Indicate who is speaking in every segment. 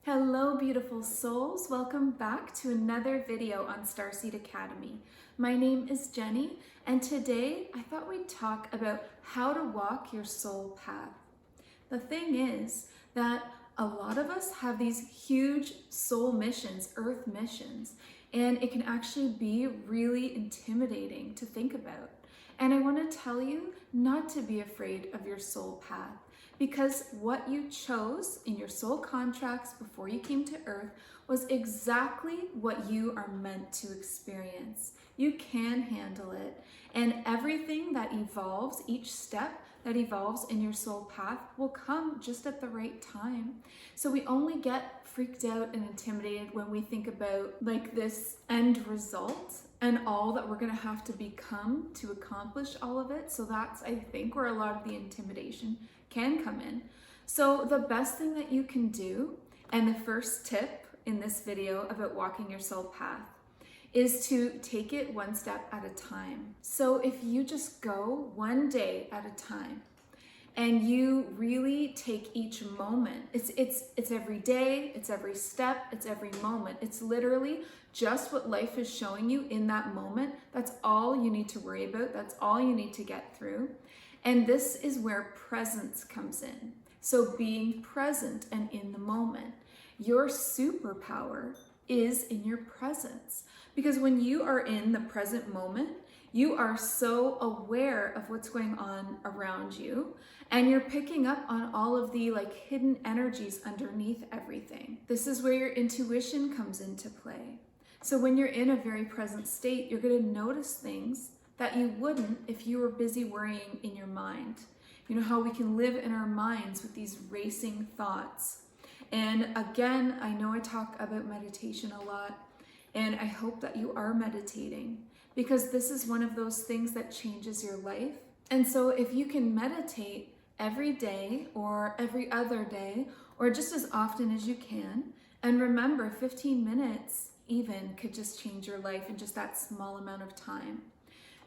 Speaker 1: Hello, beautiful souls. Welcome back to another video on Starseed Academy. My name is Jenny, and today I thought we'd talk about how to walk your soul path. The thing is that a lot of us have these huge soul missions, earth missions, and it can actually be really intimidating to think about. And I want to tell you not to be afraid of your soul path, because what you chose in your soul contracts before you came to earth was exactly what you are meant to experience. You can handle it, and everything that evolves, each step that evolves in your soul path will come just at the right time. So we only get freaked out and intimidated when we think about like this end result and all that we're gonna have to become to accomplish all of it. So that's, I think, where a lot of the intimidation can come in. So the best thing that you can do, and the first tip in this video about walking your soul path, is to take it one step at a time. So if you just go one day at a time and you really take each moment, it's every day, it's every step, it's every moment. It's literally just what life is showing you in that moment. That's all you need to worry about. That's all you need to get through. And this is where presence comes in. So being present and in the moment. Your superpower is in your presence. Because when you are in the present moment, you are so aware of what's going on around you, and you're picking up on all of the hidden energies underneath everything. This is where your intuition comes into play. So when you're in a very present state, you're going to notice things that you wouldn't if you were busy worrying in your mind. You know how we can live in our minds with these racing thoughts. And again, I know I talk about meditation a lot, and I hope that you are meditating, because this is one of those things that changes your life. And so if you can meditate every day or every other day, or just as often as you can, and remember 15 minutes even could just change your life in just that small amount of time,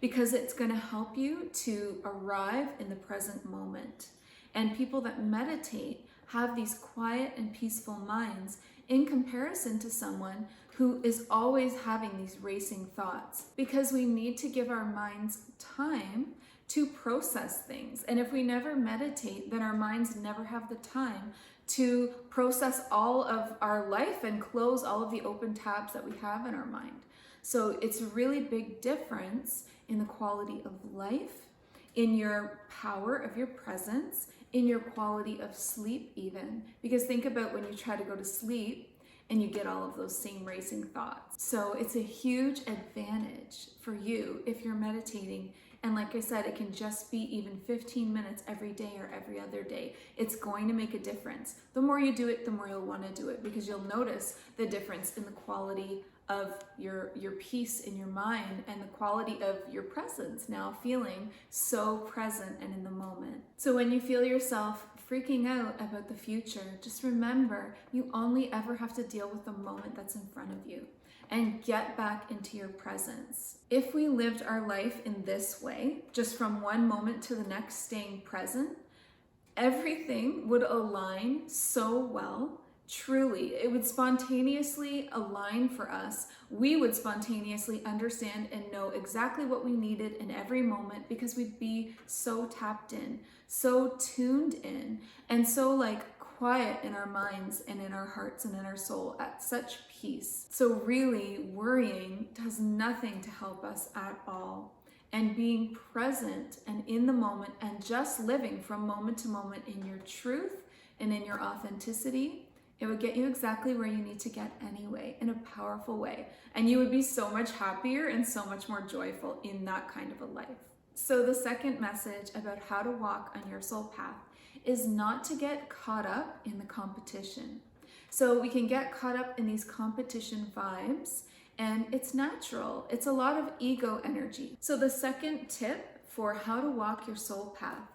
Speaker 1: because it's going to help you to arrive in the present moment. And people that meditate have these quiet and peaceful minds in comparison to someone who is always having these racing thoughts, because we need to give our minds time to process things. And if we never meditate, then our minds never have the time to process all of our life and close all of the open tabs that we have in our mind. So it's a really big difference in the quality of life, in your power of your presence, in your quality of sleep even. Because think about when you try to go to sleep and you get all of those same racing thoughts. So it's a huge advantage for you if you're meditating. And like I said, it can just be even 15 minutes every day or every other day. It's going to make a difference. The more you do it, the more you'll want to do it, because you'll notice the difference in the quality of your peace in your mind and the quality of your presence, now feeling so present and in the moment. So when you feel yourself freaking out about the future, just remember you only ever have to deal with the moment that's in front of you, and get back into your presence. If we lived our life in this way, just from one moment to the next, staying present, everything would align so well. Truly, it would spontaneously align for us. We would spontaneously understand and know exactly what we needed in every moment, because we'd be so tapped in, so tuned in, and so quiet in our minds and in our hearts and in our soul, at such peace. So really, worrying does nothing to help us at all. And being present and in the moment and just living from moment to moment in your truth and in your authenticity, it would get you exactly where you need to get anyway, in a powerful way. And you would be so much happier and so much more joyful in that kind of a life. So the second message about how to walk on your soul path is not to get caught up in the competition. So we can get caught up in these competition vibes, and it's natural. It's a lot of ego energy. So the second tip for how to walk your soul path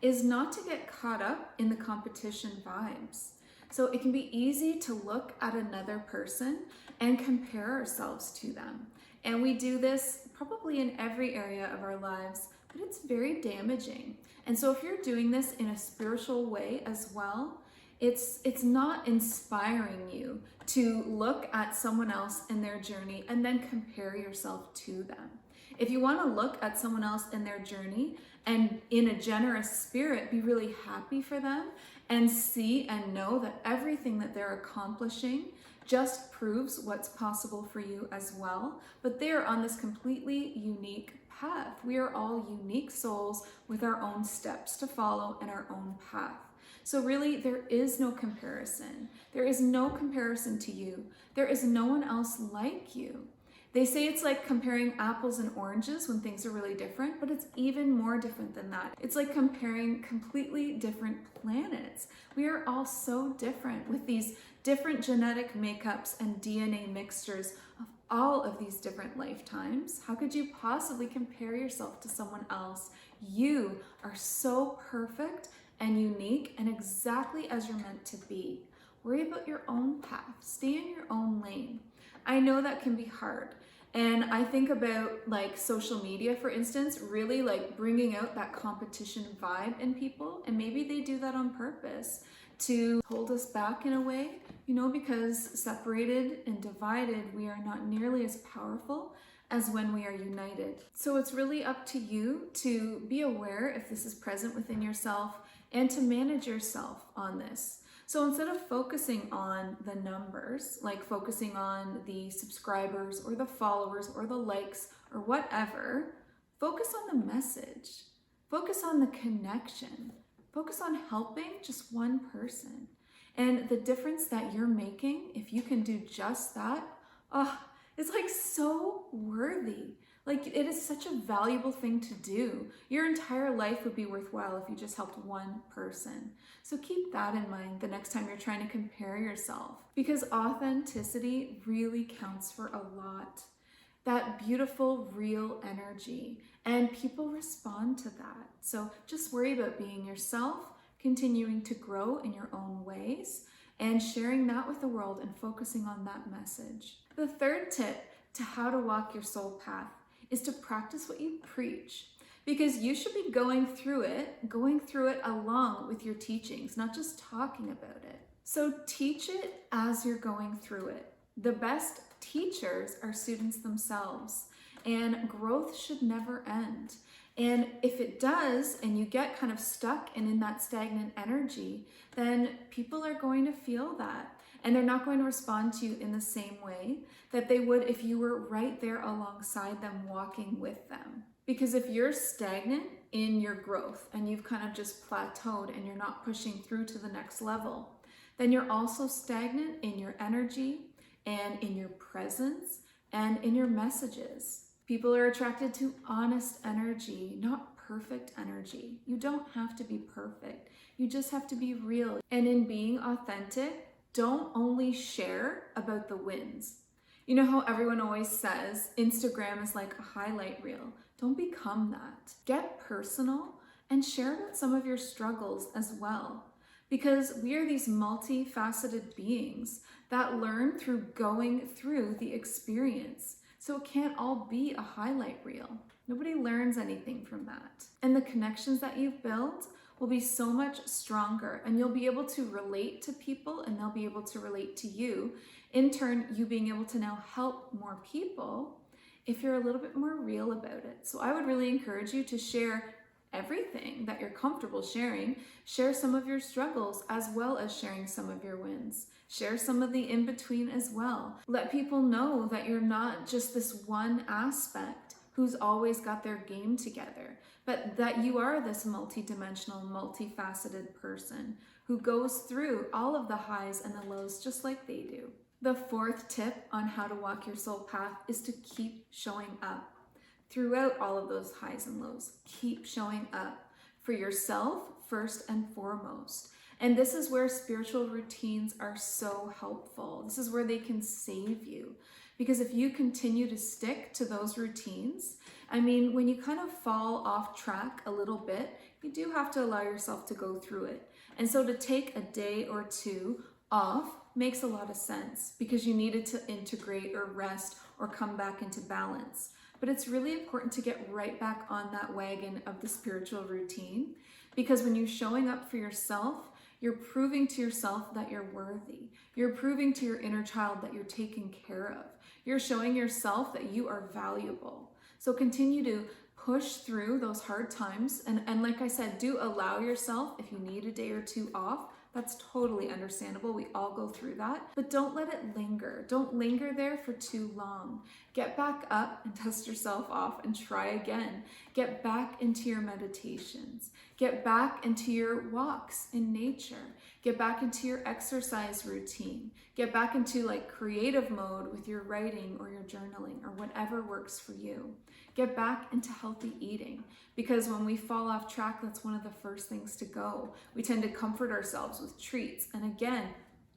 Speaker 1: is not to get caught up in the competition vibes. So it can be easy to look at another person and compare ourselves to them. And we do this probably in every area of our lives, but it's very damaging. And so if you're doing this in a spiritual way as well, It's not inspiring you to look at someone else and their journey and then compare yourself to them. If you want to look at someone else and their journey and in a generous spirit, be really happy for them and see and know that everything that they're accomplishing just proves what's possible for you as well. But they are on this completely unique path. We are all unique souls with our own steps to follow and our own path. So really, there is no comparison. There is no comparison to you. There is no one else like you. They say it's like comparing apples and oranges when things are really different, but it's even more different than that. It's like comparing completely different planets. We are all so different with these different genetic makeups and DNA mixtures of all of these different lifetimes. How could you possibly compare yourself to someone else? You are so perfect and unique and exactly as you're meant to be. Worry about your own path. Stay in your own lane. I know that can be hard. And I think about like social media, for instance, really like bringing out that competition vibe in people. And maybe they do that on purpose to hold us back in a way, because separated and divided, we are not nearly as powerful as when we are united. So it's really up to you to be aware if this is present within yourself and to manage yourself on this. So instead of focusing on the numbers, like focusing on the subscribers or the followers or the likes or whatever, focus on the message. Focus on the connection. Focus on helping just one person. And the difference that you're making, if you can do just that, it's like so worthy. Like it is such a valuable thing to do. Your entire life would be worthwhile if you just helped one person. So keep that in mind the next time you're trying to compare yourself, because authenticity really counts for a lot. That beautiful, real energy, and people respond to that. So just worry about being yourself, continuing to grow in your own ways, and sharing that with the world and focusing on that message. The third tip to how to walk your soul path is to practice what you preach, because you should be going through it along with your teachings, not just talking about it. So teach it as you're going through it. The best teachers are students themselves, and growth should never end. And if it does, and you get kind of stuck and in that stagnant energy, then people are going to feel that. And they're not going to respond to you in the same way that they would if you were right there alongside them, walking with them. Because if you're stagnant in your growth and you've kind of just plateaued and you're not pushing through to the next level, then you're also stagnant in your energy and in your presence and in your messages. People are attracted to honest energy, not perfect energy. You don't have to be perfect. You just have to be real. And in being authentic, don't only share about the wins. You know how everyone always says Instagram is like a highlight reel? Don't become that. Get personal and share about some of your struggles as well. Because we are these multifaceted beings that learn through going through the experience. So it can't all be a highlight reel. Nobody learns anything from that. And the connections that you've built will be so much stronger, and you'll be able to relate to people and they'll be able to relate to you. In turn, you being able to now help more people if you're a little bit more real about it. So I would really encourage you to share everything that you're comfortable sharing. Share some of your struggles as well as sharing some of your wins. Share some of the in-between as well. Let people know that you're not just this one aspect who's always got their game together, but that you are this multidimensional, multifaceted person who goes through all of the highs and the lows just like they do. The fourth tip on how to walk your soul path is to keep showing up. Throughout all of those highs and lows, keep showing up for yourself first and foremost. And this is where spiritual routines are so helpful. This is where they can save you. Because if you continue to stick to those routines, when you kind of fall off track a little bit, you do have to allow yourself to go through it. And so to take a day or two off makes a lot of sense because you needed to integrate or rest or come back into balance. But it's really important to get right back on that wagon of the spiritual routine, because when you're showing up for yourself, You're proving to yourself that you're worthy. You're proving to your inner child that you're taken care of. You're showing yourself that you are valuable. So continue to push through those hard times. And like I said, do allow yourself, if you need a day or two off, that's totally understandable. We all go through that, but don't let it linger. Don't linger there for too long. Get back up and dust yourself off and try again. Get back into your meditations. Get back into your walks in nature. Get back into your exercise routine. Get back into like creative mode with your writing or your journaling or whatever works for you. Get back into healthy eating, because when we fall off track, that's one of the first things to go. We tend to comfort ourselves with treats. And again,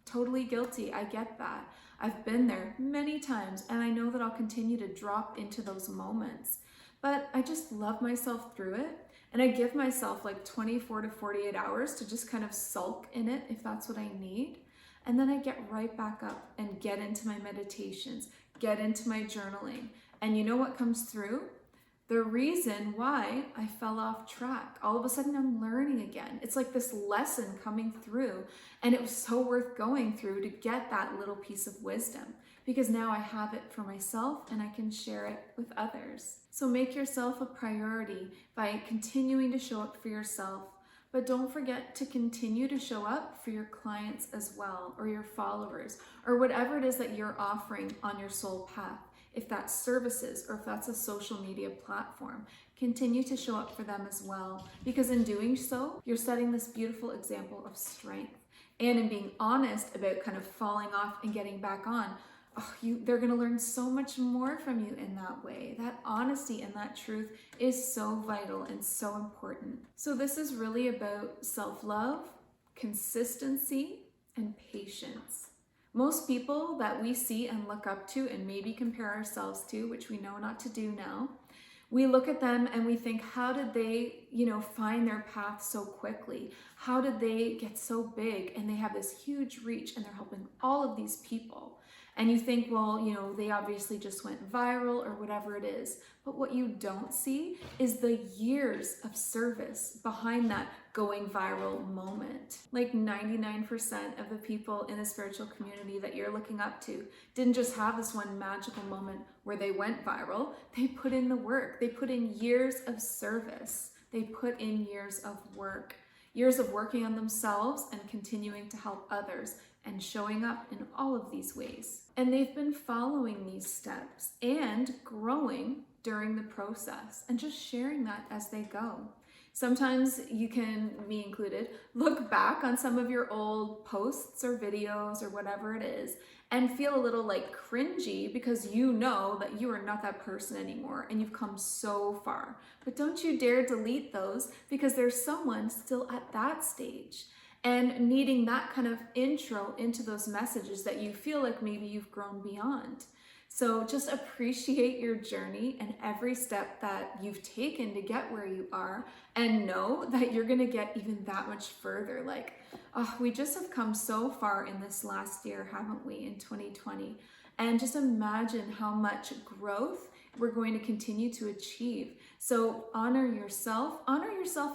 Speaker 1: totally guilty. I get that. I've been there many times, and I know that I'll continue to drop into those moments. But I just love myself through it. And I give myself like 24 to 48 hours to just kind of sulk in it if that's what I need. And then I get right back up and get into my meditations, get into my journaling. And you know what comes through? The reason why I fell off track. All of a sudden I'm learning again. It's like this lesson coming through, and it was so worth going through to get that little piece of wisdom, because now I have it for myself and I can share it with others. So make yourself a priority by continuing to show up for yourself, but don't forget to continue to show up for your clients as well, or your followers, or whatever it is that you're offering on your soul path. If that's services or if that's a social media platform, continue to show up for them as well, because in doing so, you're setting this beautiful example of strength. And in being honest about kind of falling off and getting back on, they're going to learn so much more from you in that way. That honesty and that truth is so vital and so important. So this is really about self-love, consistency, and patience. Most people that we see and look up to and maybe compare ourselves to, which we know not to do now, we look at them and we think, how did they, find their path so quickly? How did they get so big and they have this huge reach and they're helping all of these people? And you think, well, they obviously just went viral or whatever it is. But what you don't see is the years of service behind that going viral moment. Like 99% of the people in the spiritual community that you're looking up to didn't just have this one magical moment where they went viral. They put in the work. They put in years of service. They put in years of work, years of working on themselves and continuing to help others and showing up in all of these ways. And they've been following these steps and growing during the process and just sharing that as they go. Sometimes you can, me included, look back on some of your old posts or videos or whatever it is and feel a little like cringy because you know that you are not that person anymore and you've come so far. But don't you dare delete those, because there's someone still at that stage and needing that kind of intro into those messages that you feel like maybe you've grown beyond. So just appreciate your journey and every step that you've taken to get where you are, and know that you're gonna get even that much further. We just have come so far in this last year, haven't we, in 2020? And just imagine how much growth we're going to continue to achieve. So honor yourself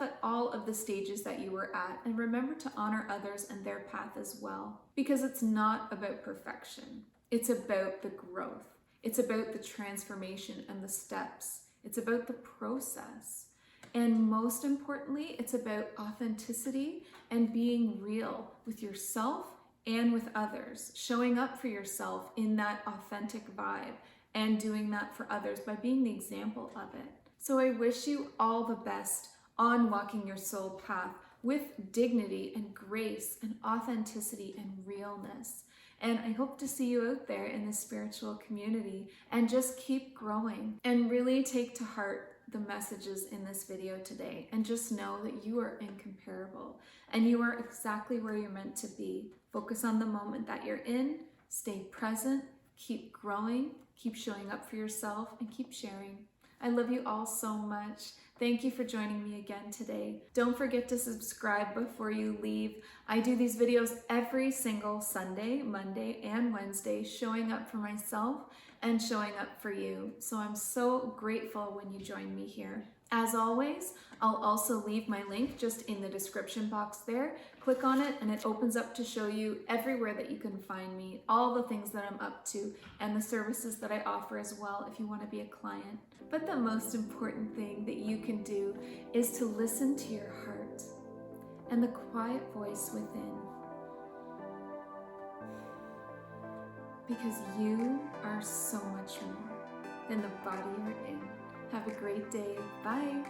Speaker 1: at all of the stages that you were at, and remember to honor others and their path as well, because it's not about perfection. It's about the growth. It's about the transformation and the steps. It's about the process. And most importantly, it's about authenticity and being real with yourself and with others, showing up for yourself in that authentic vibe and doing that for others by being the example of it. So I wish you all the best on walking your soul path with dignity and grace and authenticity and realness. And I hope to see you out there in the spiritual community, and just keep growing and really take to heart the messages in this video today, and just know that you are incomparable and you are exactly where you're meant to be. Focus on the moment that you're in, stay present, keep growing, keep showing up for yourself, and keep sharing. I love you all so much. Thank you for joining me again today. Don't forget to subscribe before you leave. I do these videos every single Sunday, Monday, and Wednesday, showing up for myself and showing up for you. So I'm so grateful when you join me here. As always, I'll also leave my link just in the description box there. Click on it and it opens up to show you everywhere that you can find me, all the things that I'm up to, and the services that I offer as well if you want to be a client. But the most important thing that you can do is to listen to your heart and the quiet voice within. Because you are so much more than the body you're in. Have a great day. Bye.